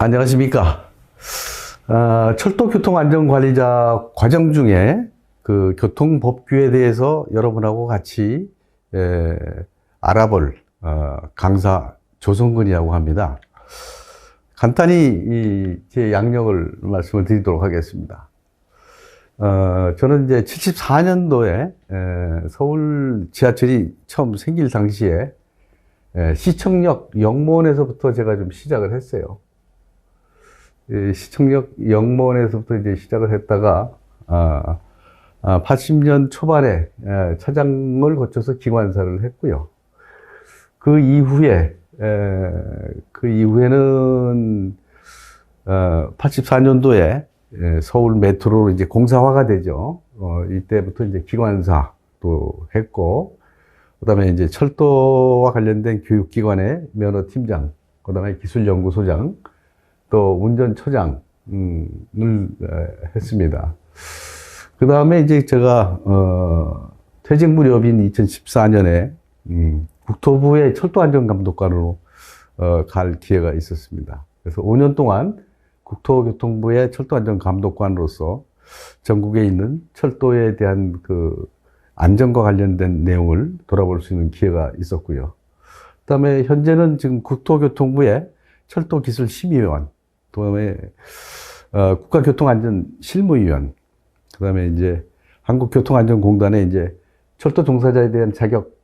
안녕하십니까. 철도교통안전관리자 과정 중에 그 교통법규에 대해서 여러분하고 같이 알아볼 강사 조성근이라고 합니다. 간단히 제 양력을 말씀을 드리도록 하겠습니다. 저는 이제 74년도에 서울 지하철이 처음 생길 당시에 시청역 영무원에서부터 제가 좀 시작을 했어요. 시청역 영무원에서부터 이제 시작을 했다가 80년 초반에 차장을 거쳐서 기관사를 했고요. 그 이후에는 84년도에 서울 메트로로 이제 공사화가 되죠. 이때부터 이제 기관사도 했고, 그다음에 이제 철도와 관련된 교육기관의 면허팀장, 그다음에 기술연구소장, 또 운전처장을 했습니다. 그 다음에 이제 제가 퇴직 무렵인 2014년에 국토부의 철도안전감독관으로 갈 기회가 있었습니다. 그래서 5년 동안 국토교통부의 철도안전감독관으로서 전국에 있는 철도에 대한 그 안전과 관련된 내용을 돌아볼 수 있는 기회가 있었고요. 그 다음에 현재는 지금 국토교통부의 철도기술심의위원, 그 다음에 국가교통안전실무위원, 그 다음에 이제 한국교통안전공단의 이제 철도 종사자에 대한 자격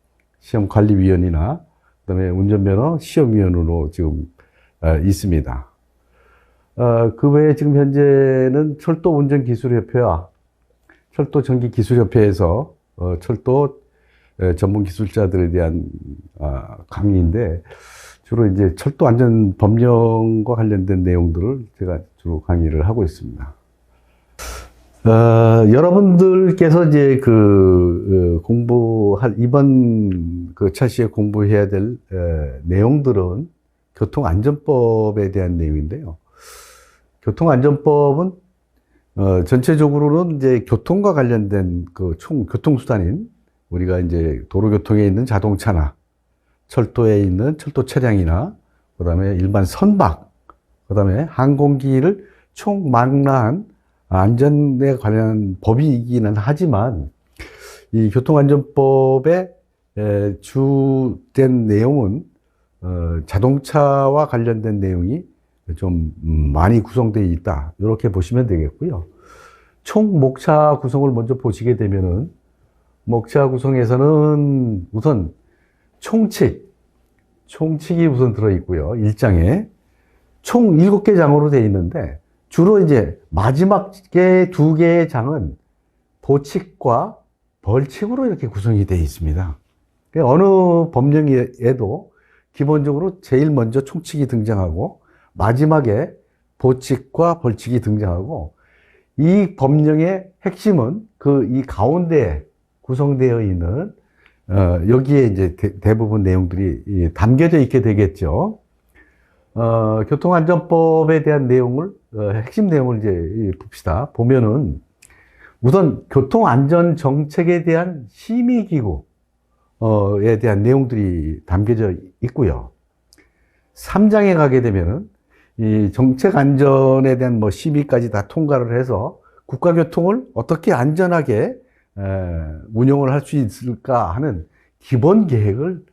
시험 관리위원이나 그 다음에 운전면허 시험위원으로 지금 있습니다. 그 외에 지금 현재는 철도운전기술협회와 철도전기기술협회에서 철도 전문 기술자들에 대한 강의인데, 주로 이제 철도 안전 법령과 관련된 내용들을 제가 주로 강의를 하고 있습니다. 여러분들께서 이제 이번 그 차시에 공부해야 될 내용들은 교통안전법에 대한 내용인데요. 교통안전법은 전체적으로는 이제 교통과 관련된 그 교통수단인, 우리가 이제 도로교통에 있는 자동차나 철도에 있는 철도 차량이나, 그 다음에 일반 선박, 그 다음에 항공기를 총망라한 안전에 관련한 법이기는 하지만, 이 교통안전법의 주된 내용은 자동차와 관련된 내용이 좀 많이 구성되어 있다, 이렇게 보시면 되겠고요. 총 목차 구성을 먼저 보시게 되면은, 목차 구성에서는 우선 총칙이 우선 들어있고요. 1장에 총 7개 장으로 되어 있는데, 주로 이제 마지막 2개의 장은 보칙과 벌칙으로 이렇게 구성이 되어 있습니다. 어느 법령에도 기본적으로 제일 먼저 총칙이 등장하고, 마지막에 보칙과 벌칙이 등장하고, 이 법령의 핵심은 이 가운데에 구성되어 있는 여기에 이제 대부분 내용들이 담겨져 있게 되겠죠. 교통안전법에 대한 내용을, 핵심 내용을 이제 봅시다. 보면은, 우선 교통안전정책에 대한 심의기구에 대한 내용들이 담겨져 있고요. 3장에 가게 되면은, 이 정책안전에 대한 심의까지 다 통과를 해서 국가교통을 어떻게 안전하게 운영을 할 수 있을까 하는 기본 계획을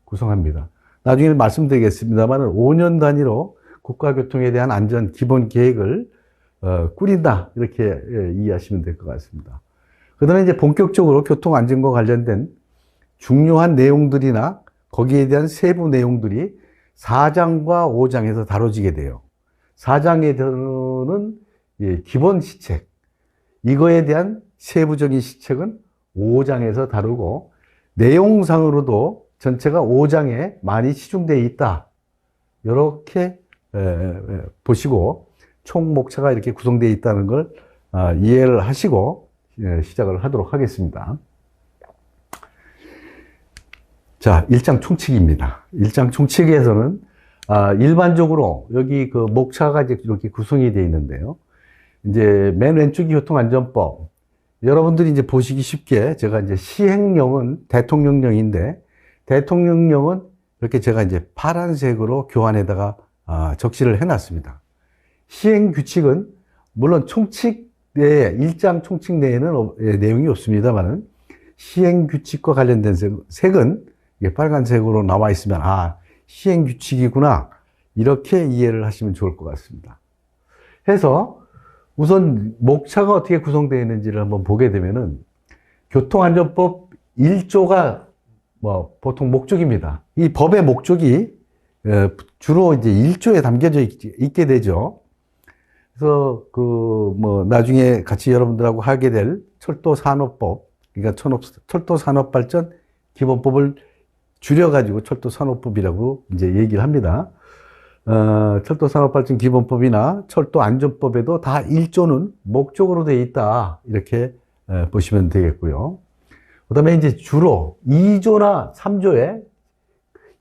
구성합니다. 나중에 말씀드리겠습니다만 5년 단위로 국가교통에 대한 안전 기본 계획을 꾸린다, 이렇게 이해하시면 될 것 같습니다. 그 다음에 이제 본격적으로 교통안전과 관련된 중요한 내용들이나 거기에 대한 세부 내용들이 4장과 5장에서 다뤄지게 돼요. 4장에서는 기본 시책, 이거에 대한 세부적인 시책은 5장에서 다루고, 내용상으로도 전체가 5장에 많이 치중되어 있다, 이렇게 보시고 총 목차가 이렇게 구성되어 있다는 걸 이해를 하시고 시작을 하도록 하겠습니다. 자, 1장 총칙입니다. 1장 총칙에서는 일반적으로 여기 그 목차가 이렇게 구성이 되어 있는데요. 이제 맨 왼쪽이 교통안전법. 여러분들이 이제 보시기 쉽게 제가 이제 시행령은 대통령령인데, 대통령령은 이렇게 제가 이제 파란색으로 교환에다가 적시를 해놨습니다. 시행 규칙은 물론 총칙 내에, 일장 총칙 내에는 내용이 없습니다만은 시행 규칙과 관련된 색은 이게 빨간색으로 나와 있으면 시행 규칙이구나, 이렇게 이해를 하시면 좋을 것 같습니다. 해서 우선 목차가 어떻게 구성되어 있는지를 한번 보게 되면은 교통안전법 1조가 보통 목적입니다. 이 법의 목적이 주로 이제 1조에 담겨져 있게 되죠. 그래서 나중에 같이 여러분들하고 하게 될 철도산업법, 그러니까 철도산업발전 기본법을 줄여가지고 철도산업법이라고 이제 얘기를 합니다. 철도산업발전 기본법이나 철도안전법에도 다 1조는 목적으로 되어 있다, 이렇게 보시면 되겠고요. 그 다음에 이제 주로 2조나 3조에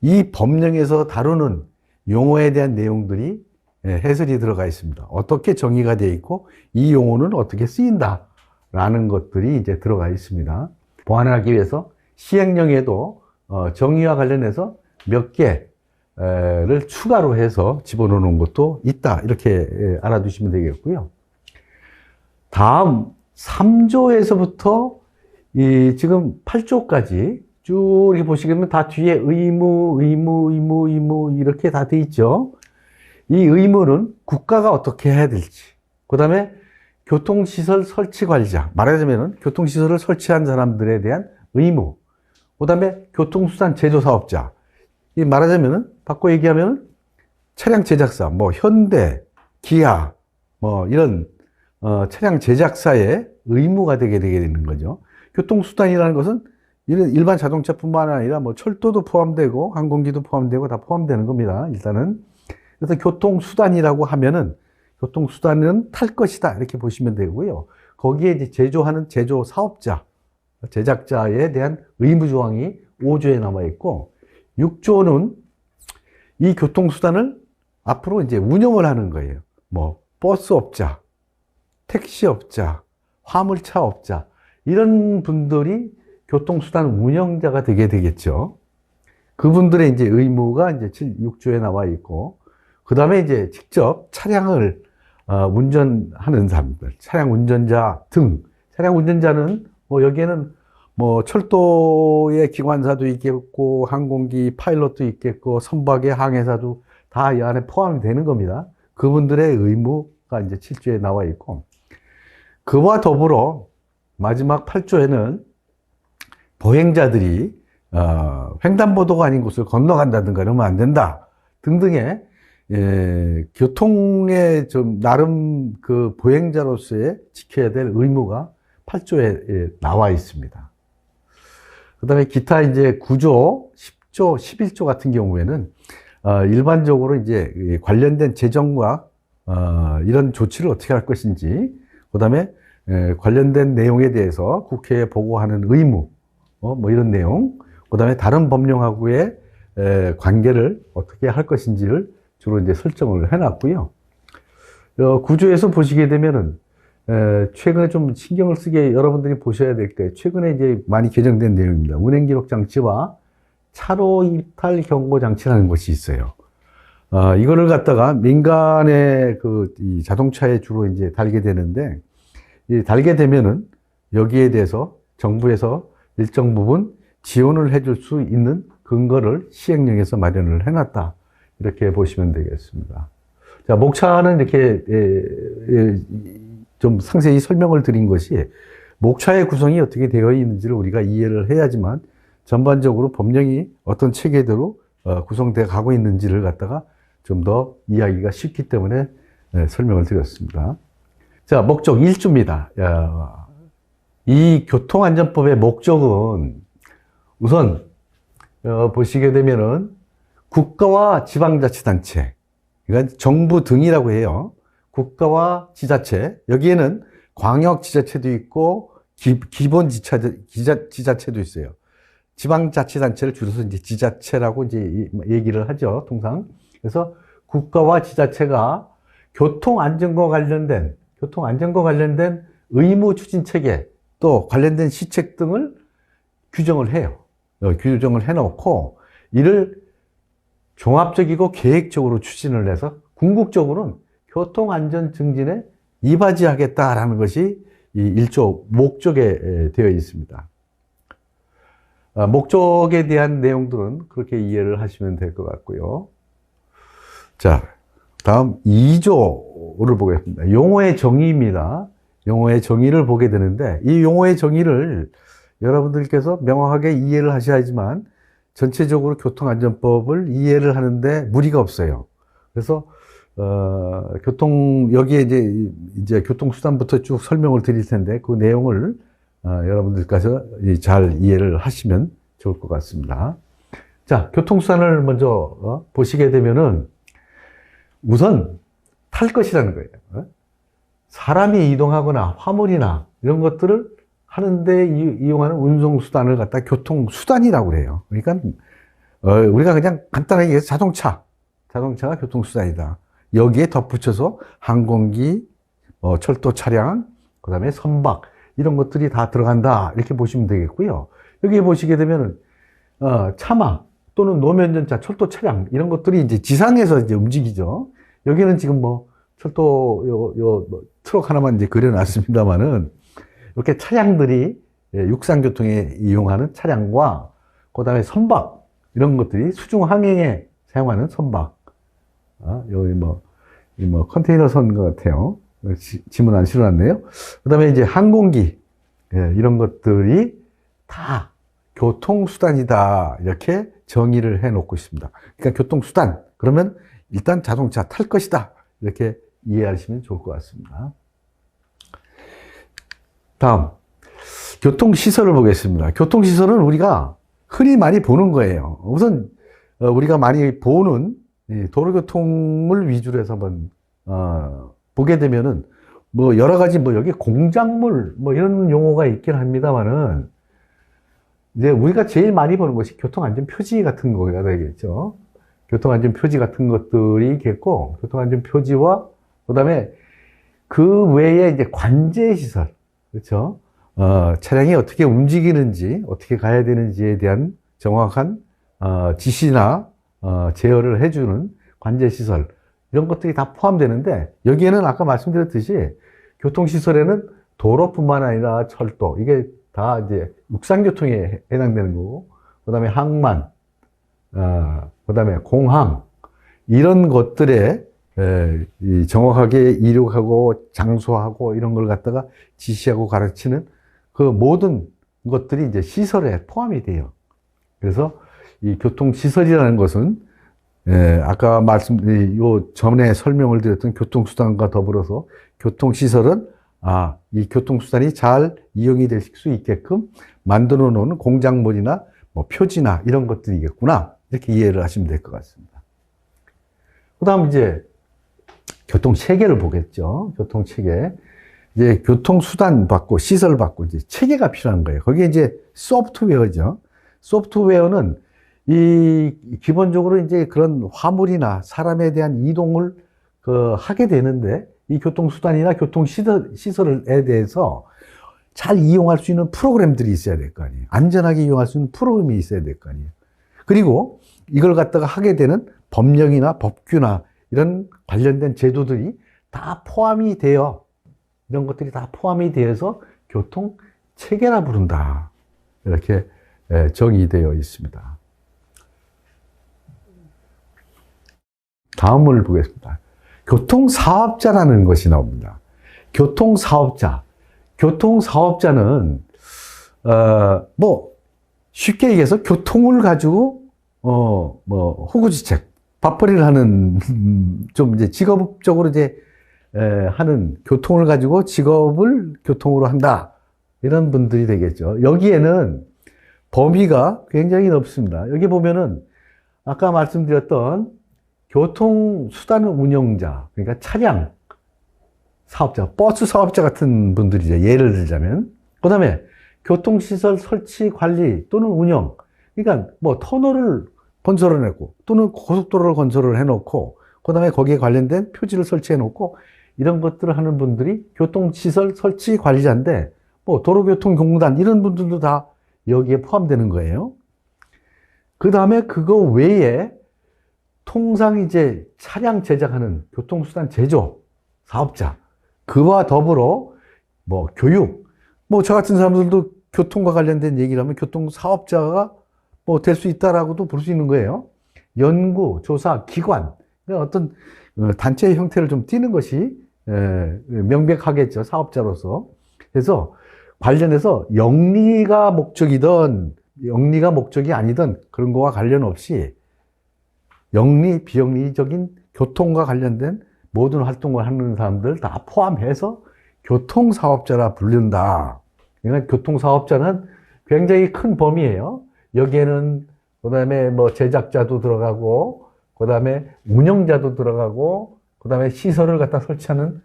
이 법령에서 다루는 용어에 대한 내용들이 해설이 들어가 있습니다. 어떻게 정의가 되어 있고 이 용어는 어떻게 쓰인다 라는 것들이 이제 들어가 있습니다. 보완하기 위해서 시행령에도 정의와 관련해서 몇 개를 추가로 해서 집어넣는 것도 있다, 이렇게 알아두시면 되겠고요. 다음 3조에서부터 지금 8조까지 쭉 이렇게 보시게 되면 다 뒤에 의무 이렇게 다 돼 있죠. 이 의무는 국가가 어떻게 해야 될지, 그 다음에 교통시설 설치 관리자, 말하자면 교통시설을 설치한 사람들에 대한 의무, 그 다음에 교통수단 제조사업자, 말하자면 바꿔 얘기하면 차량 제작사, 현대, 기아, 이런 차량 제작사의 의무가 되게 되는 거죠. 교통수단이라는 것은 일반 자동차뿐만 아니라 철도도 포함되고 항공기도 포함되고 다 포함되는 겁니다, 일단은. 그래서 교통수단이라고 하면은 교통수단은 탈 것이다, 이렇게 보시면 되고요. 거기에 이제 제조하는 제조사업자, 제작자에 대한 의무조항이 5조에 남아 있고, 6조는 이 교통수단을 앞으로 이제 운영을 하는 거예요. 버스업자, 택시업자, 화물차업자, 이런 분들이 교통수단 운영자가 되게 되겠죠. 그분들의 이제 의무가 이제 6조에 나와 있고, 그 다음에 이제 직접 차량을 운전하는 사람들, 차량 운전자 등, 차량 운전자는 여기에는 철도의 기관사도 있겠고, 항공기 파일럿도 있겠고, 선박의 항해사도 다 이 안에 포함이 되는 겁니다. 그분들의 의무가 이제 7조에 나와 있고, 그와 더불어 마지막 8조에는 보행자들이 횡단보도가 아닌 곳을 건너간다든가 이러면 안 된다 등등의 교통의 좀 나름 그 보행자로서의 지켜야 될 의무가 8조에 나와 있습니다. 그 다음에 기타 이제 9조, 10조, 11조 같은 경우에는 일반적으로 이제 관련된 재정과 이런 조치를 어떻게 할 것인지, 그 다음에 관련된 내용에 대해서 국회에 보고하는 의무, 이런 내용, 그 다음에 다른 법령하고의 관계를 어떻게 할 것인지를 주로 이제 설정을 해놨고요. 구조에서 보시게 되면은 최근에 좀 신경을 쓰게 여러분들이 보셔야 될 게, 최근에 이제 많이 개정된 내용입니다. 운행기록 장치와 차로 이탈 경고 장치라는 것이 있어요. 이거를 갖다가 민간의 이 자동차에 주로 이제 달게 되는데, 이 달게 되면은 여기에 대해서 정부에서 일정 부분 지원을 해줄 수 있는 근거를 시행령에서 마련을 해놨다, 이렇게 보시면 되겠습니다. 자, 목차는 이렇게 좀 상세히 설명을 드린 것이 목차의 구성이 어떻게 되어 있는지를 우리가 이해를 해야지만 전반적으로 법령이 어떤 체계대로 구성되어 가고 있는지를 갖다가 좀 더 이해하기가 쉽기 때문에 설명을 드렸습니다. 자, 목적 1조입니다. 이 교통안전법의 목적은 우선 보시게 되면은 국가와 지방자치단체, 그러니까 정부 등이라고 해요. 국가와 지자체, 여기에는 광역지자체도 있고 기본지자체도 있어요. 지방자치단체를 줄여서 이제 지자체라고 이제 얘기를 하죠, 통상. 그래서 국가와 지자체가 교통안전과 관련된 의무 추진 체계, 또 관련된 시책 등을 규정을 해요. 규정을 해놓고 이를 종합적이고 계획적으로 추진을 해서 궁극적으로는 교통안전 증진에 이바지하겠다라는 것이 이 1조 목적에 되어 있습니다. 목적에 대한 내용들은 그렇게 이해를 하시면 될 것 같고요. 자, 다음 2조를 보겠습니다. 용어의 정의입니다. 용어의 정의를 보게 되는데, 이 용어의 정의를 여러분들께서 명확하게 이해를 하셔야지만 전체적으로 교통안전법을 이해를 하는데 무리가 없어요. 그래서 여기에 이제 교통수단부터 쭉 설명을 드릴 텐데, 그 내용을 여러분들께서 잘 이해를 하시면 좋을 것 같습니다. 자, 교통수단을 먼저 보시게 되면은 우선 탈 것이라는 거예요. 사람이 이동하거나 화물이나 이런 것들을 하는데 이용하는 운송수단을 갖다 교통수단이라고 그래요. 그러니까 우리가 그냥 간단하게 얘기해서 자동차가 교통수단이다. 여기에 덧붙여서 항공기, 철도 차량, 그 다음에 선박 이런 것들이 다 들어간다 이렇게 보시면 되겠고요. 여기 보시게 되면은 차마 또는 노면전차, 철도 차량 이런 것들이 이제 지상에서 이제 움직이죠. 여기는 지금 뭐 철도 뭐 트럭 하나만 이제 그려놨습니다만은 이렇게 차량들이 육상교통에 이용하는 차량과 그다음에 선박 이런 것들이 수중 항행에 사용하는 선박. 여기 뭐 컨테이너 선 것 같아요. 지문 안 실어놨네요. 그다음에 이제 항공기 이런 것들이 다 교통수단이다 이렇게 정의를 해놓고 있습니다. 그러니까 교통수단 그러면 일단 자동차 탈 것이다 이렇게 이해하시면 좋을 것 같습니다. 다음 교통시설을 보겠습니다. 교통시설은 우리가 흔히 많이 보는 거예요. 우선 우리가 많이 보는 도로교통을 위주로 해서 한번 보게 되면은 뭐 여러 가지 뭐 여기 공작물 뭐 이런 용어가 있긴 합니다만은 이제 우리가 제일 많이 보는 것이 교통안전표지 같은 거가 되겠죠. 교통안전표지 같은 것들이 있겠고, 교통안전표지와 그다음에 그 외에 이제 관제시설, 그렇죠? 차량이 어떻게 움직이는지, 어떻게 가야 되는지에 대한 정확한 지시나 제어를 해주는 관제시설 이런 것들이 다 포함되는데 여기에는 아까 말씀드렸듯이 교통시설에는 도로뿐만 아니라 철도 이게 다 이제 육상교통에 해당되는 거고, 그 다음에 항만, 그 다음에 공항, 이런 것들에 정확하게 이륙하고 장소하고 이런 걸 갖다가 지시하고 가르치는 그 모든 것들이 이제 시설에 포함이 돼요. 그래서 이 교통시설이라는 것은 아까 요 전에 설명을 드렸던 교통수단과 더불어서 교통시설은 이 교통수단이 잘 이용이 될 수 있게끔 만들어 놓은 공작물이나 뭐 표지나 이런 것들이겠구나. 이렇게 이해를 하시면 될 것 같습니다. 그 다음 이제 교통체계를 보겠죠. 교통체계. 이제 교통수단 받고 시설 받고 이제 체계가 필요한 거예요. 거기에 이제 소프트웨어죠. 소프트웨어는 기본적으로 이제 그런 화물이나 사람에 대한 이동을 하게 되는데 이 교통수단이나 교통시설에 대해서 잘 이용할 수 있는 프로그램들이 있어야 될 거 아니에요. 안전하게 이용할 수 있는 프로그램이 있어야 될 거 아니에요. 그리고 이걸 갖다가 하게 되는 법령이나 법규나 이런 관련된 제도들이 다 포함이 되어 이런 것들이 다 포함이 되어서 교통체계라 부른다. 이렇게 정의되어 있습니다. 다음을 보겠습니다. 교통사업자라는 것이 나옵니다. 교통사업자. 교통사업자는, 뭐, 쉽게 얘기해서 교통을 가지고, 호구지책, 밥벌이를 하는, 좀 이제 직업적으로 이제, 하는 교통을 가지고 직업을 교통으로 한다. 이런 분들이 되겠죠. 여기에는 범위가 굉장히 넓습니다. 여기 보면은, 아까 말씀드렸던 교통수단 운영자, 그러니까 차량 사업자, 버스 사업자 같은 분들이죠. 예를 들자면. 그 다음에 교통시설 설치 관리 또는 운영. 그러니까 뭐 터널을 건설을 해놓고 또는 고속도로를 건설을 해놓고 그 다음에 거기에 관련된 표지를 설치해 놓고 이런 것들을 하는 분들이 교통시설 설치 관리자인데 뭐 도로교통공단 이런 분들도 다 여기에 포함되는 거예요. 그 다음에 그거 외에 통상 이제 차량 제작하는 교통수단 제조 사업자, 그와 더불어 뭐 교육, 뭐 저 같은 사람들도 교통과 관련된 얘기를 하면 교통사업자가 뭐 될 수 있다라고도 볼 수 있는 거예요. 연구, 조사, 기관, 어떤 단체의 형태를 좀 띠는 것이 명백하겠죠, 사업자로서. 그래서 관련해서 영리가 목적이든 영리가 목적이 아니든 그런 거와 관련 없이 영리, 비영리적인 교통과 관련된 모든 활동을 하는 사람들 다 포함해서 교통사업자라 부른다. 그러니까 교통사업자는 굉장히 큰 범위예요. 여기에는 그다음에 뭐 제작자도 들어가고, 그다음에 운영자도 들어가고, 그다음에 시설을 갖다 설치하는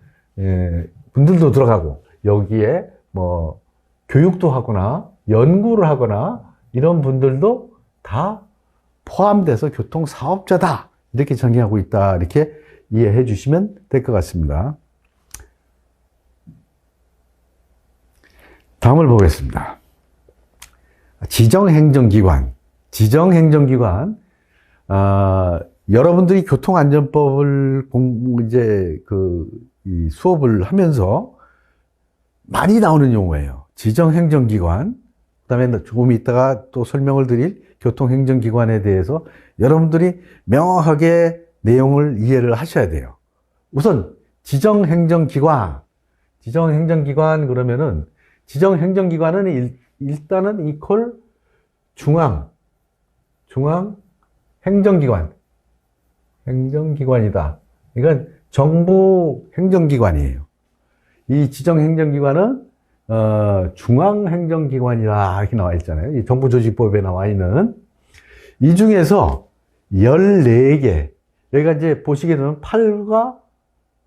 분들도 들어가고, 여기에 뭐 교육도 하거나 연구를 하거나 이런 분들도 다 포함돼서 교통사업자다, 이렇게 정의하고 있다, 이렇게 이해해 주시면 될 것 같습니다. 다음을 보겠습니다. 지정행정기관. 지정행정기관, 여러분들이 교통안전법을 이 수업을 하면서 많이 나오는 용어예요. 지정행정기관, 그 다음에 조금 이따가 또 설명을 드릴 교통행정기관에 대해서 여러분들이 명확하게 내용을 이해를 하셔야 돼요. 우선 지정행정기관 그러면은, 지정행정기관은 일단은 이퀄 중앙행정기관, 행정기관이다. 이건 정부 행정기관이에요. 이 지정행정기관은 중앙행정기관이라 이렇게 나와 있잖아요. 이 정부조직법에 나와 있는. 이 중에서 14개, 여기가 이제 보시게 되면 8과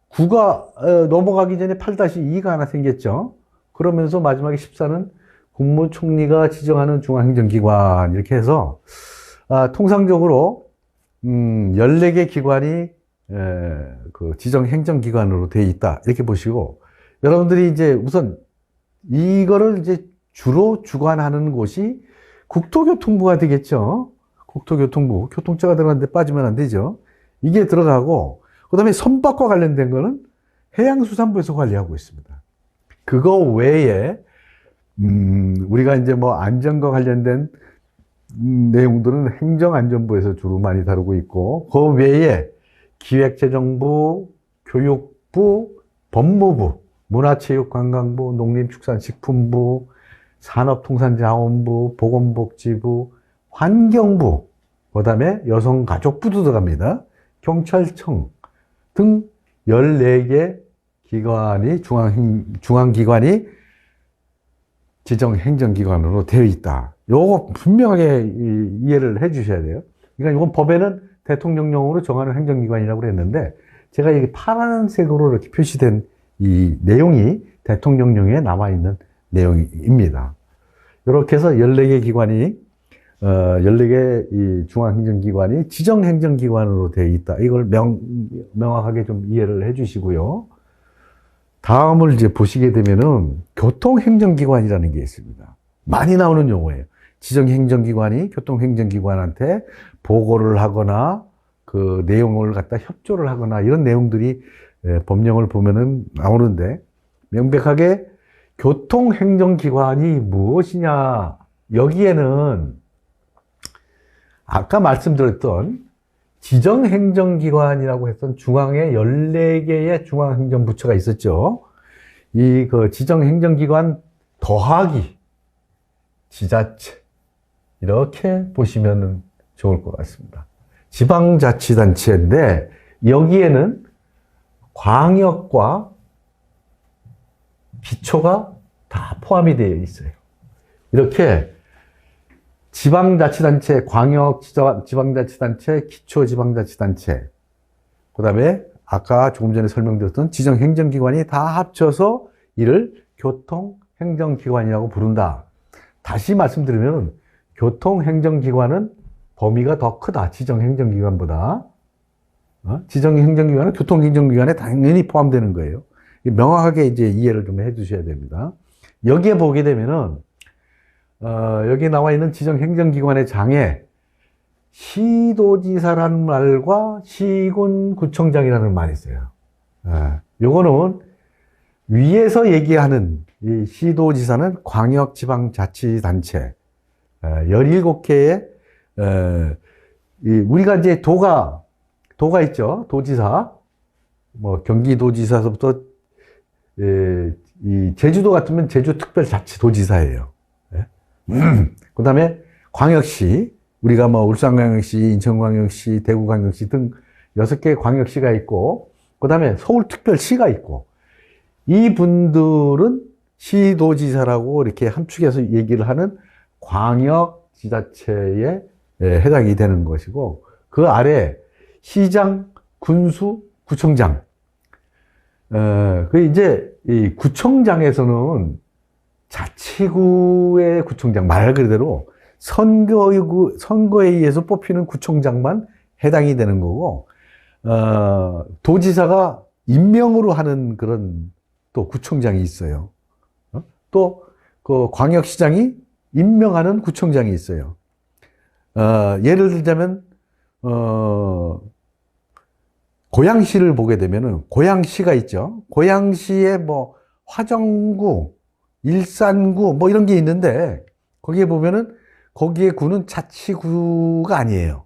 9가 넘어가기 전에 8-2가 하나 생겼죠. 그러면서 마지막에 14는 국무총리가 지정하는 중앙행정기관, 이렇게 해서 통상적으로 14개 기관이 그 지정행정기관으로 되어 있다, 이렇게 보시고, 여러분들이 이제 우선 이거를 이제 주로 주관하는 곳이 국토교통부가 되겠죠. 국토교통부, 교통자가 들어가는데 빠지면 안 되죠. 이게 들어가고, 그 다음에 선박과 관련된 거는 해양수산부에서 관리하고 있습니다. 그거 외에 우리가 이제 뭐 안전과 관련된 내용들은 행정안전부에서 주로 많이 다루고 있고, 그 외에 기획재정부, 교육부, 법무부, 문화체육관광부, 농림축산식품부, 산업통상자원부, 보건복지부, 환경부, 그 다음에 여성가족부도 들어갑니다. 경찰청 등 14개 기관이, 중앙기관이 지정행정기관으로 되어 있다. 요거 분명하게 이해를 해 주셔야 돼요. 그러니까 이건 법에는 대통령령으로 정하는 행정기관이라고 그랬는데, 제가 이게 파란색으로 이렇게 표시된 이 내용이 대통령령에 나와 있는 내용입니다. 이렇게 해서 14개 기관이, 14개 이 중앙행정기관이 지정행정기관으로 되어 있다. 이걸 명확하게 좀 이해를 해 주시고요. 다음을 이제 보시게 되면은 교통행정기관이라는 게 있습니다. 많이 나오는 용어예요. 지정행정기관이 교통행정기관한테 보고를 하거나 그 내용을 갖다 협조를 하거나 이런 내용들이 법령을 보면은 나오는데, 명백하게 교통행정기관이 무엇이냐, 여기에는 아까 말씀드렸던 지정행정기관이라고 했던 중앙에 14개의 중앙행정부처가 있었죠. 이 그 지정행정기관 더하기 지자체, 이렇게 보시면 좋을 것 같습니다. 지방자치단체인데 여기에는 광역과 기초가 다 포함이 되어 있어요. 이렇게 지방자치단체, 광역 지방자치단체, 기초지방자치단체, 그 다음에 아까 조금 전에 설명드렸던 지정행정기관이 다 합쳐서 이를 교통행정기관이라고 부른다. 다시 말씀드리면 교통행정기관은 범위가 더 크다, 지정행정기관보다. 지정행정기관은 교통행정기관에 당연히 포함되는 거예요. 명확하게 이제 이해를 좀 해 주셔야 됩니다. 여기에 보게 되면은 여기 나와 있는 지정행정기관의 장에 시도지사라는 말과 시군구청장이라는 말이 있어요. 요거는 위에서 얘기하는 이 시도지사는 광역지방자치단체 17개의 우리가 이제 도가 있죠. 도지사, 뭐 경기도지사서부터 이 제주도 같으면 제주특별자치도지사예요. 그 다음에 광역시, 우리가 뭐 울산광역시, 인천광역시, 대구광역시 등 6개 광역시가 있고, 그 다음에 서울특별시가 있고, 이분들은 시도지사라고 이렇게 함축해서 얘기를 하는 광역지자체에 해당이 되는 것이고, 그 아래 시장, 군수, 구청장. 그 이제 이 구청장에서는 자치구의 구청장, 말 그대로 선거에 의해서 뽑히는 구청장만 해당이 되는 거고, 도지사가 임명으로 하는 그런 또 구청장이 있어요. 또 그 광역시장이 임명하는 구청장이 있어요. 예를 들자면 고양시를 보게 되면은 고양시가 있죠. 고양시에 뭐 화정구, 일산구 뭐 이런 게 있는데 거기에 보면은 거기에 구는 자치구가 아니에요.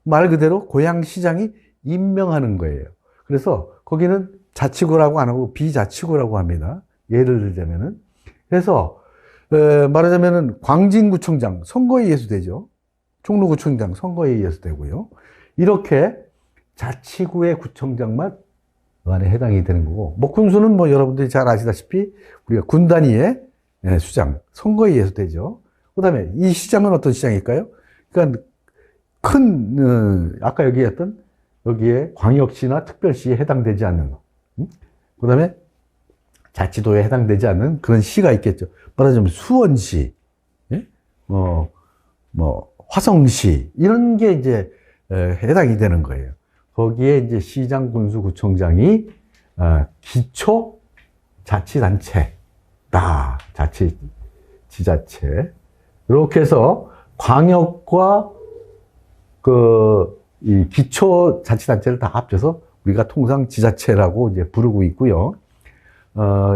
말 그대로 고양시장이 임명하는 거예요. 그래서 거기는 자치구라고 안 하고 비자치구라고 합니다. 예를 들자면은. 그래서 말하자면은 광진구청장 선거에 의해서 되죠. 종로구청장 선거에 의해서 되고요. 이렇게 자치구의 구청장만 안에 해당이 되는 거고, 뭐 군수는 뭐 여러분들이 잘 아시다시피 우리가 군 단위의 수장 선거에 의해서 되죠. 그 다음에 이 시장은 어떤 시장일까요? 그러니까 큰 아까 얘기했던 여기에 광역시나 특별시에 해당되지 않는 거. 그 다음에 자치도에 해당되지 않는 그런 시가 있겠죠. 말하자면 수원시, 뭐 화성시 이런 게 이제 해당이 되는 거예요. 거기에 이제 시장, 군수, 구청장이 기초 자치단체다. 지자체. 이렇게 해서 광역과 이 기초 자치단체를 다 합쳐서 우리가 통상 지자체라고 이제 부르고 있고요.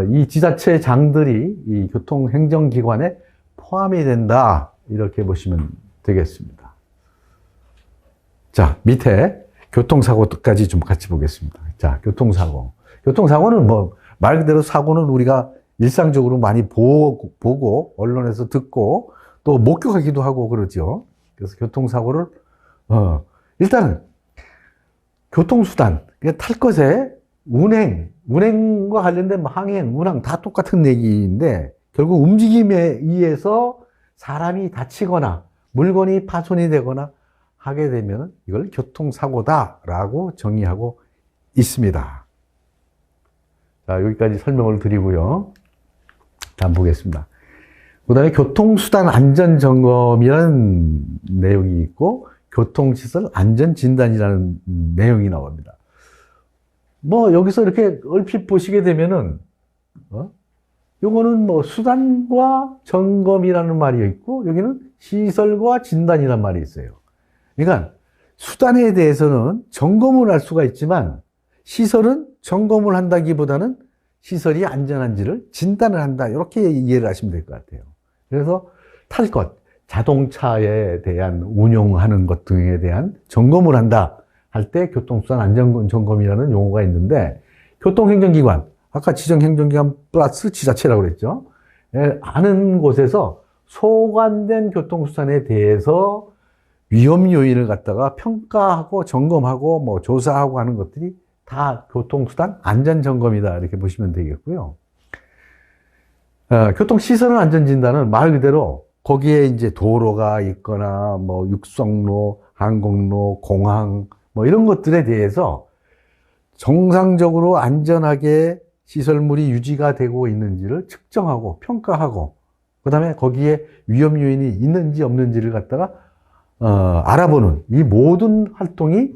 이 지자체장들이 이 교통행정기관에 포함이 된다. 이렇게 보시면 되겠습니다. 자, 밑에 교통사고까지 좀 같이 보겠습니다. 자, 교통사고. 교통사고는 뭐, 말 그대로 사고는 우리가 일상적으로 많이 보고, 언론에서 듣고, 또 목격하기도 하고 그러죠. 그래서 교통사고를, 일단은, 교통수단, 탈 것에 운행과 관련된 항행, 운항 다 똑같은 얘기인데, 결국 움직임에 의해서 사람이 다치거나, 물건이 파손이 되거나 하게 되면 이걸 교통사고다라고 정의하고 있습니다. 자, 여기까지 설명을 드리고요. 다음 보겠습니다. 그 다음에 교통수단 안전점검이라는 내용이 있고, 교통시설 안전진단이라는 내용이 나옵니다. 뭐, 여기서 이렇게 얼핏 보시게 되면은, 요거는 뭐, 수단과 점검이라는 말이 있고, 여기는 시설과 진단이라는 말이 있어요. 그러니까, 수단에 대해서는 점검을 할 수가 있지만, 시설은 점검을 한다기보다는 시설이 안전한지를 진단을 한다. 이렇게 이해를 하시면 될 것 같아요. 그래서 탈 것, 자동차에 대한 운용하는 것 등에 대한 점검을 한다 할 때 교통수단 안전점검이라는 용어가 있는데, 교통행정기관, 아까 지정행정기관 플러스 지자체라고 그랬죠. 아는 곳에서 소관된 교통수단에 대해서 위험 요인을 갖다가 평가하고 점검하고 뭐 조사하고 하는 것들이 다 교통수단 안전점검이다. 이렇게 보시면 되겠고요. 교통시설 안전진단은 말 그대로 거기에 이제 도로가 있거나 뭐 육성로, 항공로, 공항 뭐 이런 것들에 대해서 정상적으로 안전하게 시설물이 유지가 되고 있는지를 측정하고 평가하고 그다음에 거기에 위험 요인이 있는지 없는지를 갖다가 알아보는 이 모든 활동이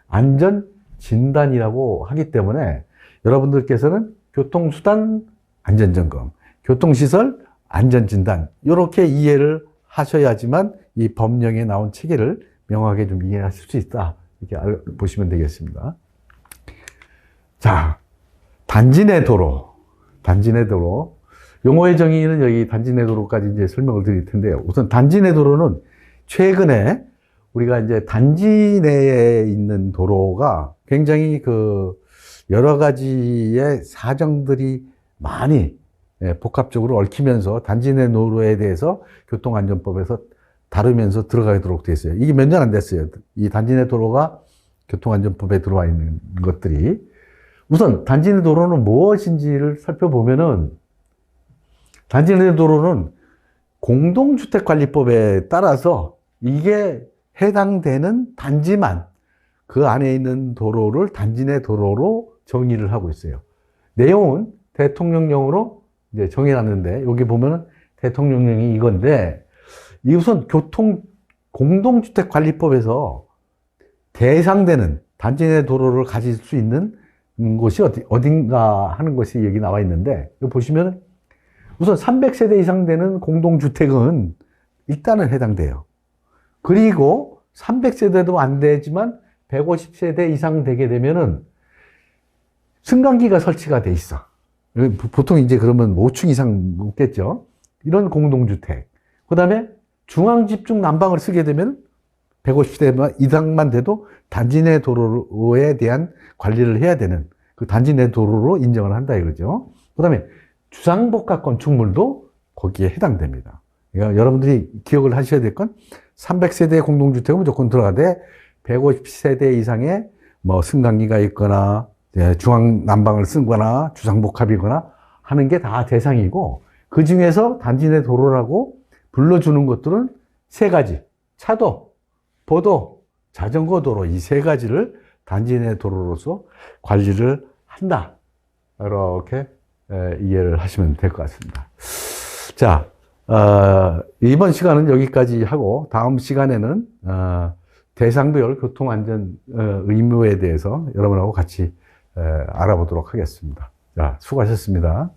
안전 진단이라고 하기 때문에 여러분들께서는 교통수단 안전점검, 교통시설 안전진단 이렇게 이해를 하셔야지만 이 법령에 나온 체계를 명확하게 좀 이해하실 수 있다. 이렇게 보시면 되겠습니다. 자, 단지 내 도로. 단지 내 도로. 용어의 정의는 여기 단지 내 도로까지 이제 설명을 드릴 텐데요. 우선 단지 내 도로는 최근에 우리가 이제 단지 내에 있는 도로가 굉장히 그 여러 가지의 사정들이 많이 복합적으로 얽히면서 단지 내 도로에 대해서 교통안전법에서 다루면서 들어가도록 되어 있어요. 이게 몇 년 안 됐어요. 이 단지 내 도로가 교통안전법에 들어와 있는 것들이. 우선 단지 내 도로는 무엇인지를 살펴보면은 단지 내 도로는 공동주택관리법에 따라서 이게 해당되는 단지만 그 안에 있는 도로를 단지 내 도로로 정의를 하고 있어요. 내용은 대통령령으로 이제 정해놨는데 여기 보면은 대통령령이 이건데 이 우선 공동주택관리법에서 대상되는 단지 내 도로를 가질 수 있는 곳이 어딘가 하는 것이 여기 나와 있는데 여기 보시면 우선 300세대 이상 되는 공동주택은 일단은 해당돼요. 그리고 300세대도 안 되지만 150세대 이상 되게 되면은 승강기가 설치가 돼 있어. 보통 이제 그러면 5층 이상 없겠죠. 이런 공동주택. 그 다음에 중앙집중 난방을 쓰게 되면 150세대 이상만 돼도 단지 내 도로에 대한 관리를 해야 되는 그 단지 내 도로로 인정을 한다 이거죠. 그 다음에 주상복합 건축물도 거기에 해당됩니다. 그러니까 여러분들이 기억을 하셔야 될 건 300세대 공동주택은 무조건 들어가되 150세대 이상의 뭐 승강기가 있거나 중앙 난방을 쓰거나 주상복합이거나 하는 게 다 대상이고 그 중에서 단지 내 도로라고 불러주는 것들은 세 가지. 차도, 보도, 자전거 도로 이 세 가지를 단지 내 도로로서 관리를 한다. 이렇게 이해를 하시면 될 것 같습니다. 자, 이번 시간은 여기까지 하고 다음 시간에는 대상별 교통안전 의무에 대해서 여러분하고 같이 알아보도록 하겠습니다. 자, 수고하셨습니다.